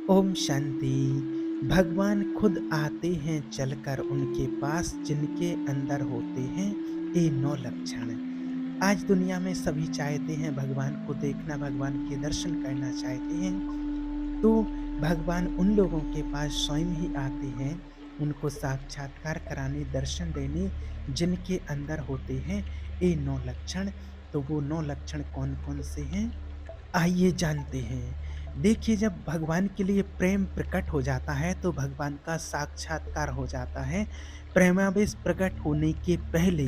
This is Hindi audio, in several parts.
ओम शांति। भगवान खुद आते हैं चलकर उनके पास जिनके अंदर होते हैं ये 9 लक्षण। आज दुनिया में सभी चाहते हैं भगवान को देखना, भगवान के दर्शन करना चाहते हैं। तो भगवान उन लोगों के पास स्वयं ही आते हैं, उनको साक्षात्कार कराने, दर्शन देने, जिनके अंदर होते हैं ये 9 लक्षण। तो वो 9 लक्षण कौन-कौन से हैं? आइए जानते हैं। देखिए, जब भगवान के लिए प्रेम प्रकट हो जाता है तो भगवान का साक्षात्कार हो जाता है। प्रेमावेश प्रकट होने के पहले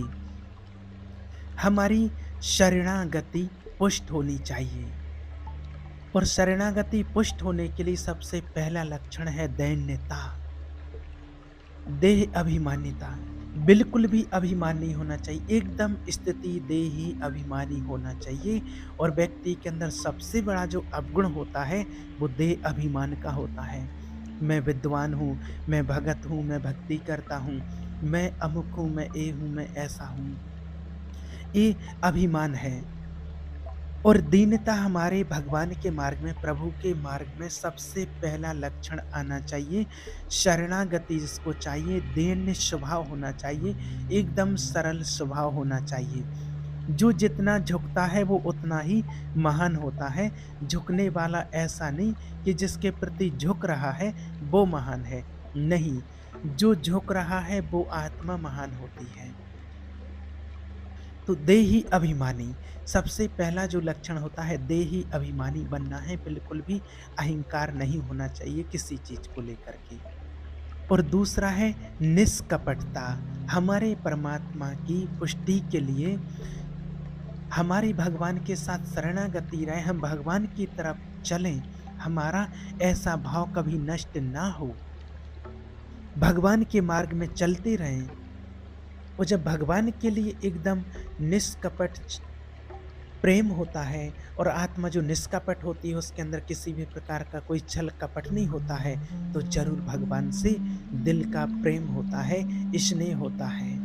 हमारी शरणागति पुष्ट होनी चाहिए, और शरणागति पुष्ट होने के लिए सबसे पहला लक्षण है दैन्यता, देह अभिमानिता। बिल्कुल भी अभिमान नहीं होना चाहिए, एकदम स्थिति देही अभिमानी होना चाहिए। और व्यक्ति के अंदर सबसे बड़ा जो अवगुण होता है वो देह अभिमान का होता है। मैं विद्वान हूँ, मैं भगत हूँ, मैं भक्ति करता हूँ, मैं अमुक हूँ, मैं ये हूँ, मैं ऐसा हूँ। ये अभिमान है। और दीनता हमारे भगवान के मार्ग में, प्रभु के मार्ग में सबसे पहला लक्षण आना चाहिए। शरणागति जिसको चाहिए, दीन स्वभाव होना चाहिए, एकदम सरल स्वभाव होना चाहिए। जो जितना झुकता है वो उतना ही महान होता है। झुकने वाला ऐसा नहीं कि जिसके प्रति झुक रहा है वो महान है। नहीं, जो झुक रहा है वो आत्मा महान होती है। तो देही अभिमानी सबसे पहला जो लक्षण होता है, देही अभिमानी बनना है। बिल्कुल भी अहंकार नहीं होना चाहिए किसी चीज को लेकर के। और दूसरा है निष्कपटता। हमारे परमात्मा की पुष्टि के लिए हमारी भगवान के साथ शरणागति रहे, हम भगवान की तरफ चलें, हमारा ऐसा भाव कभी नष्ट ना हो, भगवान के मार्ग में चलते रहें। और जब भगवान के लिए एकदम निष्कपट प्रेम होता है, और आत्मा जो निष्कपट होती है उसके अंदर किसी भी प्रकार का कोई छल कपट नहीं होता है, तो जरूर भगवान से दिल का प्रेम होता है, स्नेह होता है।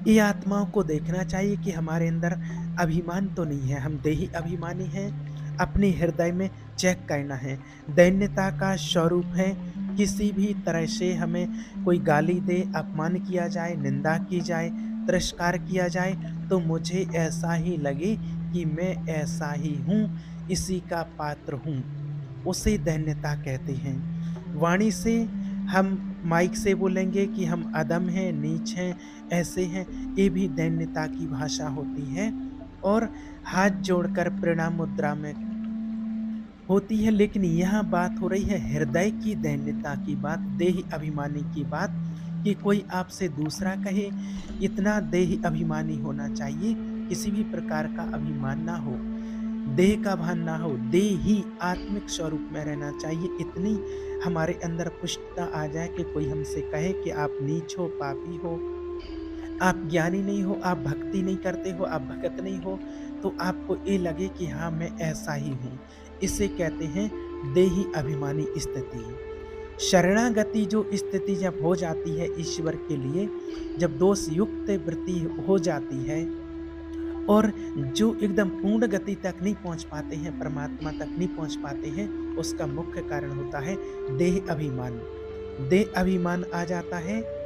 ये आत्माओं को देखना चाहिए कि हमारे अंदर अभिमान तो नहीं है, हम देही अभिमानी हैं। अपने हृदय में चेक करना है। दैन्यता का स्वरूप है किसी भी तरह से हमें कोई गाली दे, अपमान किया जाए, निंदा की जाए, तिरस्कार किया जाए, तो मुझे ऐसा ही लगे कि मैं ऐसा ही हूँ, इसी का पात्र हूँ। उसे दैन्यता कहते हैं। वाणी से हम माइक से बोलेंगे कि हम अधम हैं, नीच हैं, ऐसे हैं, ये भी दैन्यता की भाषा होती है। और हाथ जोड़कर प्रणाम मुद्रा में होती है। लेकिन यहाँ बात हो रही है हृदय की दैन्यता की बात, देही अभिमानी की बात, कि कोई आपसे दूसरा कहे, इतना देही अभिमानी होना चाहिए, किसी भी प्रकार का अभिमान ना हो, देह का भान ना हो, देही आत्मिक स्वरूप में रहना चाहिए। इतनी हमारे अंदर पुष्टता आ जाए कि कोई हमसे कहे कि आप नीच हो, पापी हो, आप ज्ञानी नहीं हो, आप भक्ति नहीं करते हो, आप भगत नहीं हो, तो आपको ये लगे कि हाँ, मैं ऐसा ही हूँ। इसे कहते हैं देही अभिमानी स्थिति। शरणागति जो स्थिति जब हो जाती है ईश्वर के लिए, जब दोष युक्त वृत्ति हो जाती है, और जो एकदम पूर्ण गति तक नहीं पहुँच पाते हैं, परमात्मा तक नहीं पहुँच पाते हैं, उसका मुख्य कारण होता है देह अभिमान। देह अभिमान आ जाता है,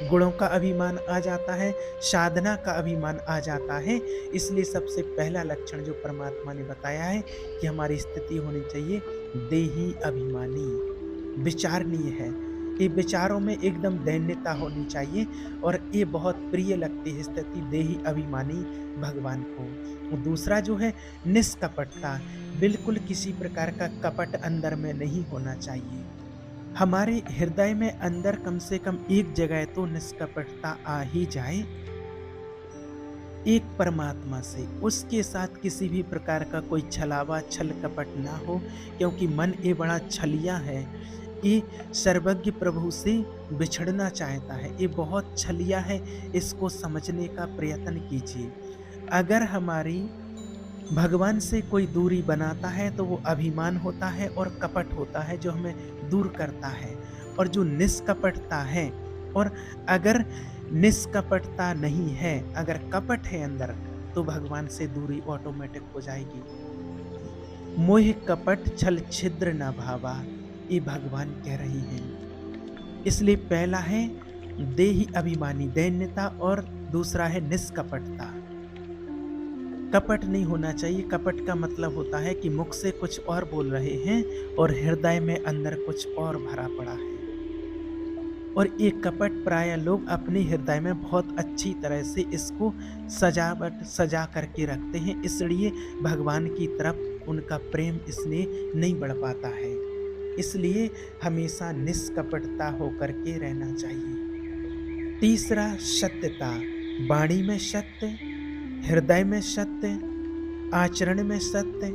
गुणों का अभिमान आ जाता है, साधना का अभिमान आ जाता है। इसलिए सबसे पहला लक्षण जो परमात्मा ने बताया है कि हमारी स्थिति होनी चाहिए देही अभिमानी, विचारणीय है। ये विचारों में एकदम दैन्यता होनी चाहिए, और ये बहुत प्रिय लगती है स्थिति देही अभिमानी भगवान को। और दूसरा जो है निष्कपटता, बिल्कुल किसी प्रकार का कपट अंदर में नहीं होना चाहिए। हमारे हृदय में अंदर कम से कम एक जगह तो निष्कपटता आ ही जाए, एक परमात्मा से, उसके साथ किसी भी प्रकार का कोई छलावा छल कपट ना हो, क्योंकि मन ये बड़ा छलिया है। ये सर्वज्ञ प्रभु से बिछड़ना चाहता है, ये बहुत छलिया है। इसको समझने का प्रयत्न कीजिए। अगर हमारी भगवान से कोई दूरी बनाता है तो वो अभिमान होता है और कपट होता है जो हमें दूर करता है। और जो निष्कपटता है, और अगर निष्कपटता नहीं है, अगर कपट है अंदर, तो भगवान से दूरी ऑटोमेटिक हो जाएगी। मोह कपट छल छिद्र न भावा, ये भगवान कह रही हैं। इसलिए पहला है देही अभिमानी दैन्यता और दूसरा है निष्कपटता। कपट नहीं होना चाहिए। कपट का मतलब होता है कि मुख से कुछ और बोल रहे हैं और हृदय में अंदर कुछ और भरा पड़ा है। और ये कपट प्राय लोग अपने हृदय में बहुत अच्छी तरह से इसको सजा करके रखते हैं, इसलिए भगवान की तरफ उनका प्रेम इसलिए नहीं बढ़ पाता है। इसलिए हमेशा निष्कपटता होकर के रहना चाहिए। तीसरा सत्यता, वाणी में सत्य, हृदय में सत्य, आचरण में सत्य,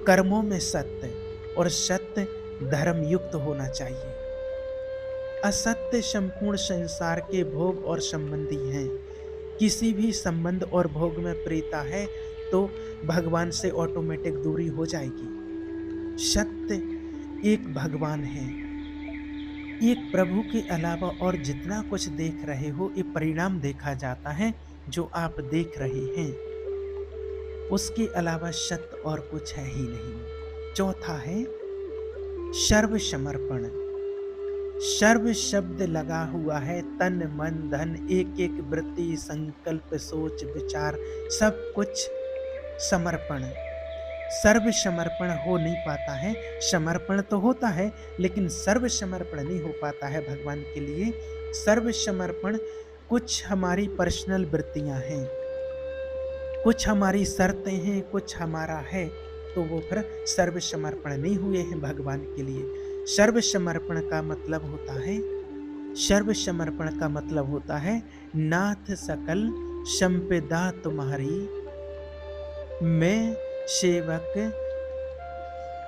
कर्मों में सत्य और सत्य धर्म युक्त होना चाहिए। असत्य संपूर्ण संसार के भोग और संबंधी हैं। किसी भी संबंध और भोग में प्रीता है तो भगवान से ऑटोमेटिक दूरी हो जाएगी। सत्य एक भगवान है, एक प्रभु के अलावा और जितना कुछ देख रहे हो ये परिणाम देखा जाता है जो आप देख रहे हैं, उसके अलावा सत्य और कुछ है ही नहीं। चौथा है सर्व समर्पण। सर्व शब्द लगा हुआ है तन मन धन, एक एक वृत्ति संकल्प सोच विचार सब कुछ समर्पण। सर्व समर्पण हो नहीं पाता है। समर्पण तो होता है लेकिन सर्व समर्पण नहीं हो पाता है भगवान के लिए। सर्व समर्पण कुछ हमारी पर्सनल वृत्तियां हैं, कुछ हमारी शर्तें हैं, कुछ हमारा है, तो वो फिर सर्व समर्पण नहीं हुए हैं भगवान के लिए। सर्व समर्पण का मतलब होता है, सर्व समर्पण का मतलब होता है नाथ सकल संपदा तुम्हारी, मैं सेवक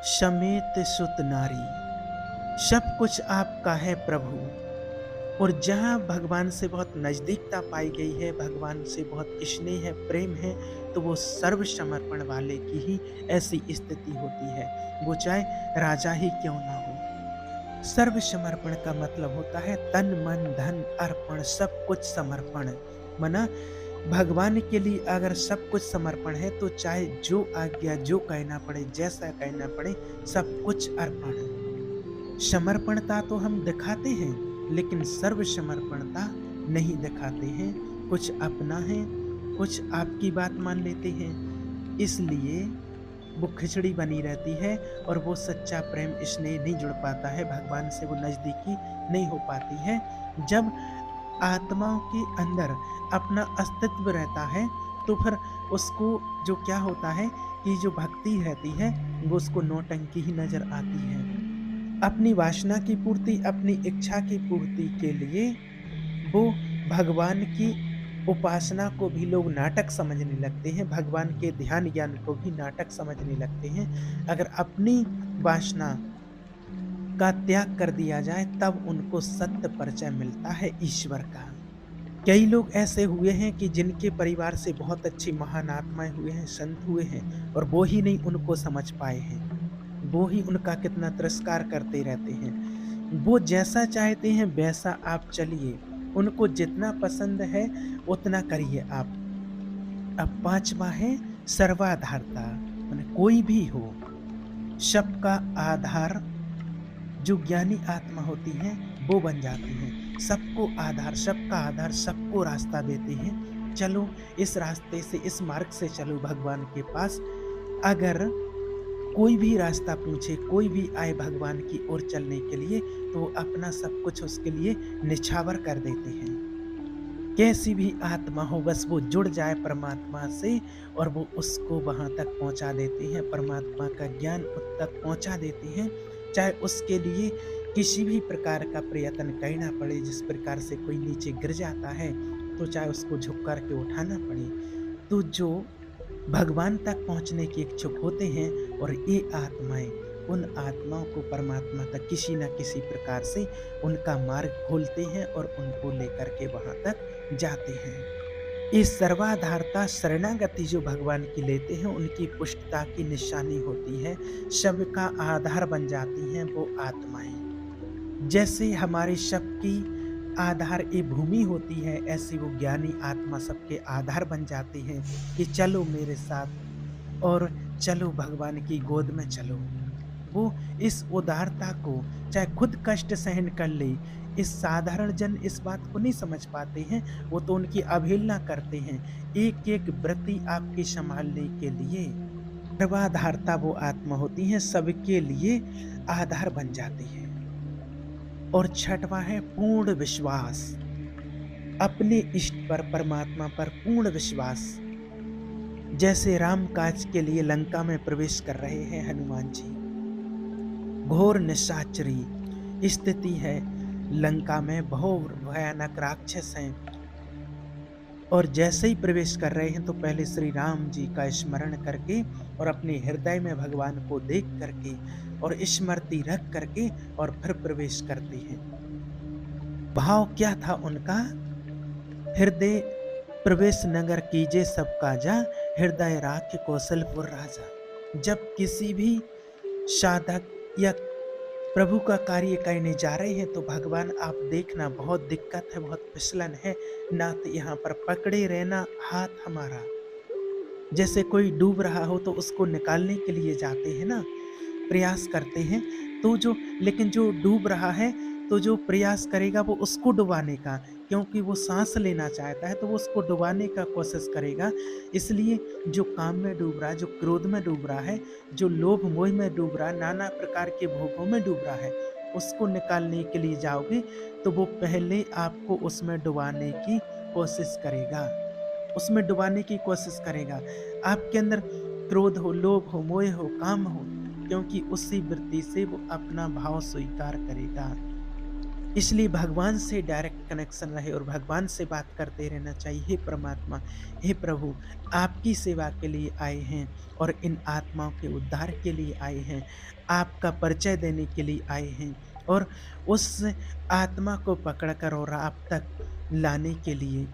समेत सुत नारी। सब कुछ आपका है प्रभु। और जहाँ भगवान से बहुत नज़दीकता पाई गई है, भगवान से बहुत स्नेह है, प्रेम है, तो वो सर्व समर्पण वाले की ही ऐसी स्थिति होती है, वो चाहे राजा ही क्यों ना हो। सर्व समर्पण का मतलब होता है तन मन धन अर्पण, सब कुछ समर्पण। मना भगवान के लिए अगर सब कुछ समर्पण है तो चाहे जो आज्ञा, जो कहना पड़े, जैसा कहना पड़े, सब कुछ अर्पण। समर्पणता तो हम दिखाते हैं लेकिन सर्व समर्पणता नहीं दिखाते हैं। कुछ अपना है, कुछ आपकी बात मान लेते हैं, इसलिए वो खिचड़ी बनी रहती है और वो सच्चा प्रेम स्नेह नहीं जुड़ पाता है, भगवान से वो नज़दीकी नहीं हो पाती है। जब आत्माओं के अंदर अपना अस्तित्व रहता है तो फिर उसको जो क्या होता है कि जो भक्ति रहती है वो उसको नौटंकी ही नजर आती है। अपनी वासना की पूर्ति, अपनी इच्छा की पूर्ति के लिए वो भगवान की उपासना को भी लोग नाटक समझने लगते हैं, भगवान के ध्यान ज्ञान को भी नाटक समझने लगते हैं। अगर अपनी वासना का त्याग कर दिया जाए तब उनको सत्य परिचय मिलता है ईश्वर का। कई लोग ऐसे हुए हैं कि जिनके परिवार से बहुत अच्छी महान आत्माएं हुए हैं, संत हुए हैं, और वो ही नहीं उनको समझ पाए हैं, वो ही उनका कितना तिरस्कार करते रहते हैं। वो जैसा चाहते हैं वैसा आप चलिए, उनको जितना पसंद है उतना करिए आप। अब पांचवा है सर्वाधारता, माने कोई भी हो, सबका आधार जो ज्ञानी आत्मा होती है वो बन जाती है। सबको आधार, सबका आधार, सबको रास्ता देते हैं। चलो इस रास्ते से, इस मार्ग से चलो भगवान के पास। अगर कोई भी रास्ता पूछे, कोई भी आए भगवान की ओर चलने के लिए, तो अपना सब कुछ उसके लिए निछावर कर देते हैं। कैसी भी आत्मा हो, बस वो जुड़ जाए परमात्मा से और वो उसको वहाँ तक पहुँचा देते हैं, परमात्मा का ज्ञान उस तक पहुँचा देते हैं। चाहे उसके लिए किसी भी प्रकार का प्रयत्न करना पड़े, जिस प्रकार से कोई नीचे गिर जाता है तो चाहे उसको झुक कर के उठाना पड़े। तो जो भगवान तक पहुंचने के इच्छुक होते हैं और ये आत्माएं उन आत्माओं को परमात्मा तक किसी न किसी प्रकार से उनका मार्ग खोलते हैं और उनको लेकर के वहां तक जाते हैं। ये सर्वाधारता, शरणागति जो भगवान की लेते हैं उनकी पुष्टता की निशानी होती है। सबका आधार बन जाती हैं वो आत्माएं। जैसे हमारे सबकी आधार ये भूमि होती है, ऐसी वो ज्ञानी आत्मा सबके आधार बन जाती है कि चलो मेरे साथ और चलो भगवान की गोद में चलो। वो इस उदारता को, चाहे खुद कष्ट सहन कर ले, इस साधारण जन इस बात को नहीं समझ पाते हैं, वो तो उनकी अवहेलना करते हैं। एक-एक व्रति आपकी सँभालने के लिए सर्वाधारता वो आत्मा होती हैं, सबके लिए आधार बन जाती हैं। और छठवां है पूर्ण विश्वास, अपने इष्ट पर, परमात्मा पर पूर्ण विश्वास। जैसे राम काज के लिए लंका में प्रवेश कर रहे हैं हनुमान जी, घोर निशाचरी स्थिति है, लंका में बहुत भयानक राक्षस हैं, और जैसे ही प्रवेश कर रहे हैं तो पहले श्री राम जी का स्मरण करके और अपने हृदय में भगवान को देख करके और स्मृति रख करके और फिर प्रवेश करते हैं। भाव क्या था उनका? हृदय प्रवेश नगर कीजे सब काजा, हृदय राख्य कौशलपुर राजा। जब किसी भी साधक या प्रभु का कार्य करने जा रहे हैं तो भगवान आप देखना बहुत दिक्कत है, बहुत फिसलन है, नाथ यहाँ पर पकड़े रहना हाथ हमारा। जैसे कोई डूब रहा हो तो उसको निकालने के लिए जाते हैं ना, प्रयास करते हैं, तो जो लेकिन जो डूब रहा है तो जो प्रयास करेगा वो उसको डुबाने का, क्योंकि वो सांस लेना चाहता है तो वो उसको डुबाने का कोशिश करेगा। इसलिए जो काम में डूब रहा है, जो क्रोध में डूब रहा है, जो लोभ मोह में डूब रहा है, नाना प्रकार के भोगों में डूब रहा है, उसको निकालने के लिए जाओगे तो वो पहले आपको उसमें डुबाने की कोशिश करेगा, उसमें डुबाने की कोशिश करेगा। आपके अंदर क्रोध हो, लोभ हो, मोह हो, काम हो, क्योंकि उसी वृत्ति से वो अपना भाव स्वीकार करेगा। इसलिए भगवान से डायरेक्ट कनेक्शन रहे और भगवान से बात करते रहना चाहिए। हे परमात्मा, हे प्रभु, आपकी सेवा के लिए आए हैं और इन आत्माओं के उद्धार के लिए आए हैं, आपका परिचय देने के लिए आए हैं और उस आत्मा को पकड़कर और आप तक लाने के लिए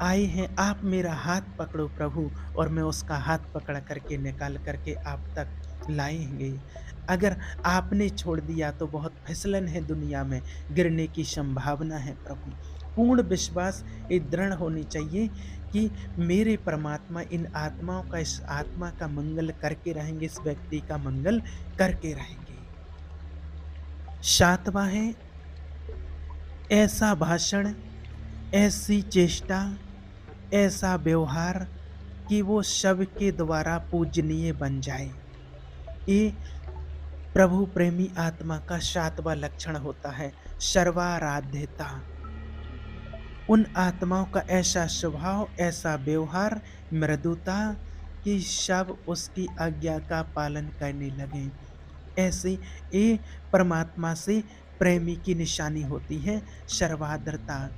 आए हैं। आप मेरा हाथ पकड़ो प्रभु, और मैं उसका हाथ पकड़ करके निकाल करके आप तक लाएंगे। अगर आपने छोड़ दिया तो बहुत फिसलन है, दुनिया में गिरने की संभावना है प्रभु। पूर्ण विश्वास ये दृढ़ होनी चाहिए कि मेरे परमात्मा इन आत्माओं का, इस आत्मा का मंगल करके रहेंगे, इस व्यक्ति का मंगल करके रहेंगे। सातवां है ऐसा भाषण, ऐसी चेष्टा, ऐसा व्यवहार कि वो सबके द्वारा पूजनीय बन जाए। ये प्रभु प्रेमी आत्मा का सातवां लक्षण होता है, सर्वाराध्यता। उन आत्माओं का ऐसा स्वभाव, ऐसा व्यवहार, मृदुता कि सब उसकी आज्ञा का पालन करने लगे। ऐसे ये परमात्मा से प्रेमी की निशानी होती है, सर्वाद्रता।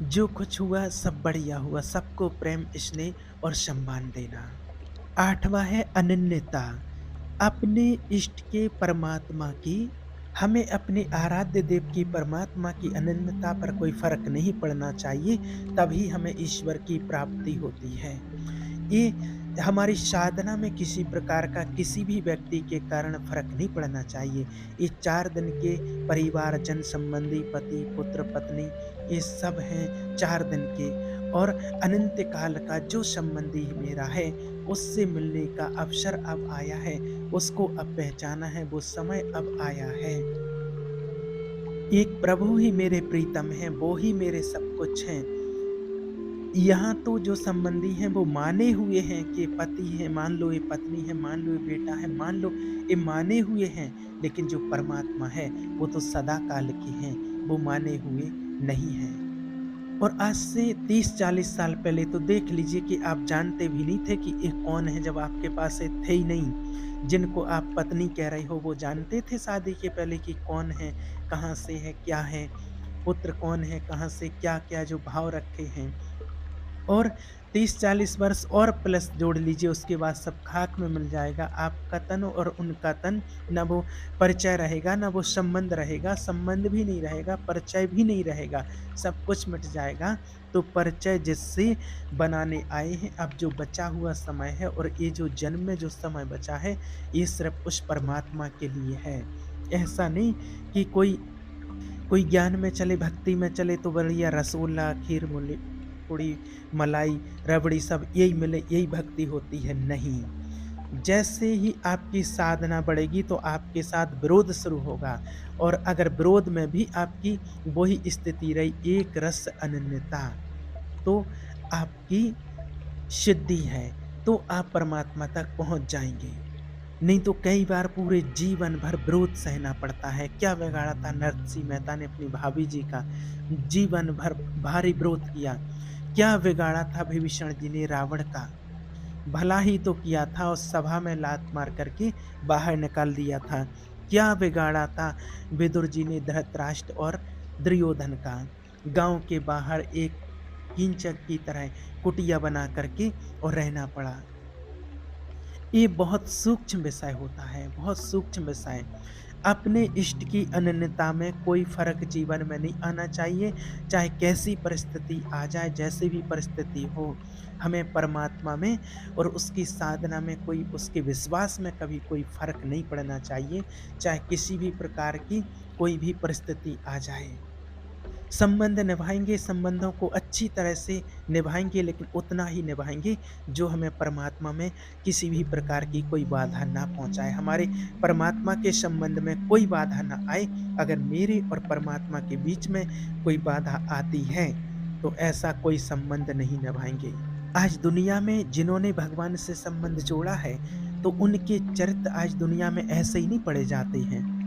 जो कुछ हुआ सब बढ़िया हुआ, सबको प्रेम, स्नेह और सम्मान देना। आठवां है अनन्यता, अपने इष्ट के परमात्मा की, हमें अपने आराध्य देव की, परमात्मा की अनन्यता पर कोई फर्क नहीं पड़ना चाहिए, तभी हमें ईश्वर की प्राप्ति होती है। ये हमारी साधना में किसी प्रकार का किसी भी व्यक्ति के कारण फर्क नहीं पड़ना चाहिए। ये 4 दिन के परिवार, जन संबंधी, पति पुत्र पत्नी, ये सब हैं 4 दिन के, और अनंत काल का जो संबंधी मेरा है उससे मिलने का अवसर अब आया है, उसको अब पहचाना है, वो समय अब आया है। एक प्रभु ही मेरे प्रीतम हैं, वो ही मेरे सब कुछ हैं। यहाँ तो जो संबंधी हैं वो माने हुए हैं कि पति है, मान लो ये पत्नी है, मान लो ये बेटा है, मान लो ये माने हुए हैं, लेकिन जो परमात्मा है वो तो सदा काल के हैं, वो माने हुए नहीं हैं। और आज से 30-40 साल पहले तो देख लीजिए कि आप जानते भी नहीं थे कि ये कौन है, जब आपके पास ये थे ही नहीं। जिनको आप पत्नी कह रहे हो वो जानते थे शादी के पहले कि कौन है, कहाँ से है, क्या है, पुत्र कौन है, कहाँ से क्या क्या जो भाव रखे हैं। और 30-40 वर्ष और प्लस जोड़ लीजिए, उसके बाद सब खाक में मिल जाएगा। आपका तन और उनका तन, ना वो परिचय रहेगा, ना वो संबंध रहेगा, संबंध भी नहीं रहेगा, परिचय भी नहीं रहेगा, सब कुछ मिट जाएगा। तो परिचय जिससे बनाने आए हैं, अब जो बचा हुआ समय है और ये जो जन्म में जो समय बचा है, ये सिर्फ उस परमात्मा के लिए है। ऐसा नहीं कि कोई कोई ज्ञान में चले, भक्ति में चले तो बढ़िया रसगुल्ला, खीर, पूड़ी, मलाई, रबड़ी सब यही मिले, यही भक्ति होती है, नहीं। जैसे ही आपकी साधना बढ़ेगी तो आपके साथ विरोध शुरू होगा, और अगर विरोध में भी आपकी वही स्थिति रही, एक रस अनन्यता, तो आपकी सिद्धि है, तो आप परमात्मा तक पहुँच जाएँगे। नहीं तो कई बार पूरे जीवन भर विरोध सहना पड़ता है। क्या बिगाड़ा था नरसिंह मेहता ने अपनी भाभी जी का? जीवन भर भारी विरोध किया। क्या बिगाड़ा था विभीषण जी ने रावण का? भला ही तो किया था, और सभा में लात मार करके बाहर निकाल दिया था। क्या बिगाड़ा था विदुर जी ने धृतराष्ट्र और दुर्योधन का? गाँव के बाहर एक कीचक की तरह कुटिया बना करके और रहना पड़ा। ये बहुत सूक्ष्म विषय होता है, बहुत सूक्ष्म विषय। अपने इष्ट की अनन्यता में कोई फ़र्क जीवन में नहीं आना चाहिए, चाहे कैसी परिस्थिति आ जाए, जैसी भी परिस्थिति हो। हमें परमात्मा में और उसकी साधना में कोई, उसके विश्वास में कभी कोई फ़र्क नहीं पड़ना चाहिए, चाहे किसी भी प्रकार की कोई भी परिस्थिति आ जाए। संबंध निभाएँगे, संबंधों को अच्छी तरह से निभाएँगे, लेकिन उतना ही निभाएँगे जो हमें परमात्मा में किसी भी प्रकार की कोई बाधा ना पहुँचाए। हमारे परमात्मा के संबंध में कोई बाधा ना आए। अगर मेरे और परमात्मा के बीच में कोई बाधा आती है, तो ऐसा कोई संबंध नहीं निभाएँगे। आज दुनिया में जिन्होंने भगवान से संबंध जोड़ा है, तो उनके चरित्र आज दुनिया में ऐसे ही नहीं पड़े जाते हैं।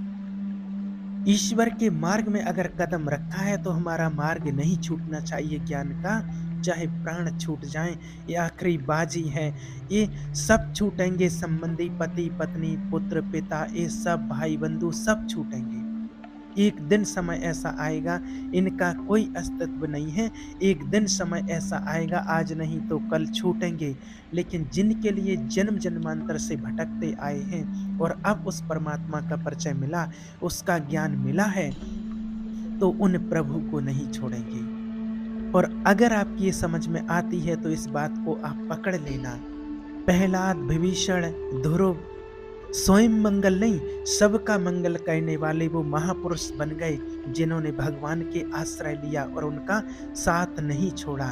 ईश्वर के मार्ग में अगर कदम रखा है तो हमारा मार्ग नहीं छूटना चाहिए ज्ञान का, चाहे प्राण छूट जाएं, ये आखिरी बाजी है। ये सब छूटेंगे, संबंधी, पति पत्नी, पुत्र पिता, ये सब भाई बंधु सब छूटेंगे। एक दिन समय ऐसा आएगा, इनका कोई अस्तित्व नहीं है। एक दिन समय ऐसा आएगा, आज नहीं तो कल छूटेंगे। लेकिन जिनके लिए जन्म जन्मांतर से भटकते आए हैं और अब उस परमात्मा का परिचय मिला, उसका ज्ञान मिला है, तो उन प्रभु को नहीं छोड़ेंगे। और अगर आपकी ये समझ में आती है तो इस बात को आप पकड़ लेना। प्रहलाद, विभीषण, ध्रुव स्वयं मंगल नहीं, सबका मंगल करने वाले वो महापुरुष बन गए, जिन्होंने भगवान के आश्रय लिया और उनका साथ नहीं छोड़ा।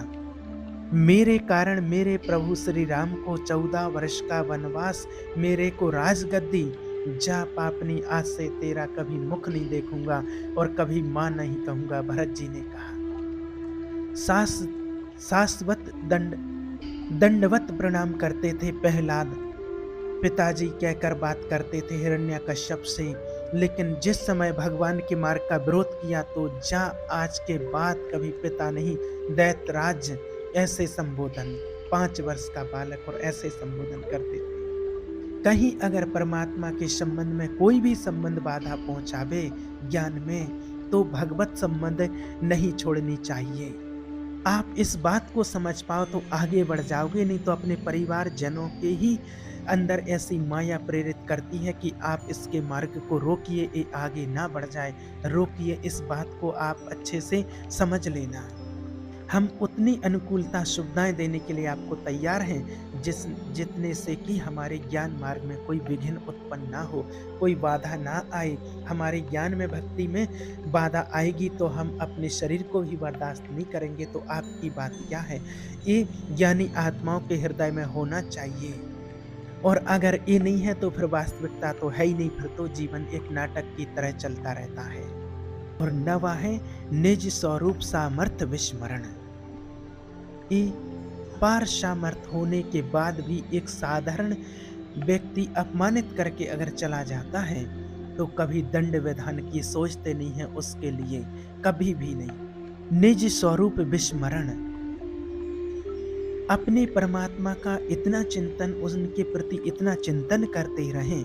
मेरे कारण मेरे प्रभु श्री राम को 14 वर्ष का वनवास, मेरे को राजगद्दी, जा पापनी आज से तेरा कभी मुख नहीं देखूंगा और कभी मां नहीं कहूंगा, भरत जी ने कहा। सास शाश्वत दंडवत प्रणाम करते थे प्रहलाद, पिताजी कहकर बात करते थे हिरण्यकश्यप से। लेकिन जिस समय भगवान के मार्ग का विरोध किया तो जा आज के बाद कभी पिता नहीं, दैत्यराज, ऐसे संबोधन, 5 वर्ष का बालक और ऐसे संबोधन करते थे। कहीं अगर परमात्मा के संबंध में कोई भी संबंध बाधा पहुंचावे ज्ञान में, तो भगवत संबंध नहीं छोड़नी चाहिए। आप इस बात को समझ पाओ तो आगे बढ़ जाओगे, नहीं तो अपने परिवार जनों के ही अंदर ऐसी माया प्रेरित करती है कि आप इसके मार्ग को रोकिए, ये आगे ना बढ़ जाए। रोकिए, इस बात को आप अच्छे से समझ लेना। हम उतनी अनुकूलता सुविधाएं देने के लिए आपको तैयार हैं, जितने से कि हमारे ज्ञान मार्ग में कोई विघ्न उत्पन्न ना हो, कोई बाधा ना आए। हमारे ज्ञान में, भक्ति में बाधा आएगी तो हम अपने शरीर को भी बर्दाश्त नहीं करेंगे, तो आपकी बात क्या है? ये ज्ञानी आत्माओं के हृदय में होना चाहिए। और अगर ये नहीं है तो फिर वास्तविकता तो है ही नहीं, फिर तो जीवन एक नाटक की तरह चलता रहता है। और नवा है निज स्वरूप सामर्थ्य विस्मरण। ये पार सामर्थ्य होने के बाद भी एक साधारण व्यक्ति अपमानित करके अगर चला जाता है, तो कभी दंड विधान की सोचते नहीं है उसके लिए, कभी भी नहीं। निज स्वरूप विस्मरण, अपने परमात्मा का इतना चिंतन, उनके प्रति इतना चिंतन करते रहें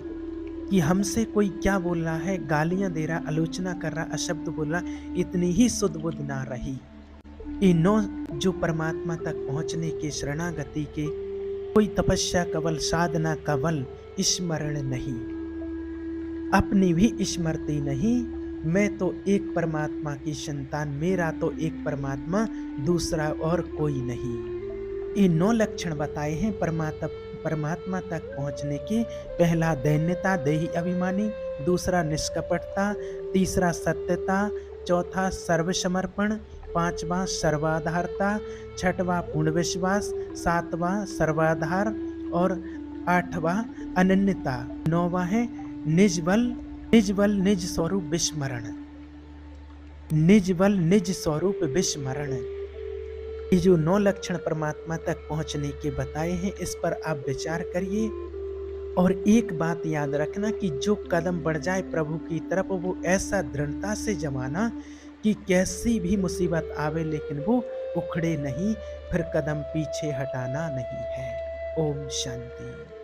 कि हमसे कोई क्या बोल रहा है, गालियां दे रहा, आलोचना कर रहा, अशब्द बोल रहा, इतनी ही सुध बुध ना रही। इन्हों जो परमात्मा तक पहुंचने के, शरणागति के, कोई तपस्या कवल, साधना कवल, स्मरण नहीं, अपनी भी स्मृति नहीं। मैं तो एक परमात्मा की संतान, मेरा तो एक परमात्मा, दूसरा और कोई नहीं। ये 9 लक्षण बताए हैं परमात्मा तक पहुंचने के। पहला दैन्यता, देही अभिमानी, दूसरा निष्कपटता, तीसरा सत्यता, चौथा सर्वसमर्पण, पांचवा सर्वाधारता, छठवां पूर्ण विश्वास, सातवां सर्वाधार और 8वां अनन्यता, 9वां है निज बल, निज बल निज स्वरूप विस्मरण, निज बल निज स्वरूप विस्मरण। ये जो 9 लक्षण परमात्मा तक पहुँचने के बताए हैं, इस पर आप विचार करिए। और एक बात याद रखना कि जो कदम बढ़ जाए प्रभु की तरफ, वो ऐसा दृढ़ता से जमाना कि कैसी भी मुसीबत आवे लेकिन वो उखड़े नहीं, फिर कदम पीछे हटाना नहीं है। ओम शांति।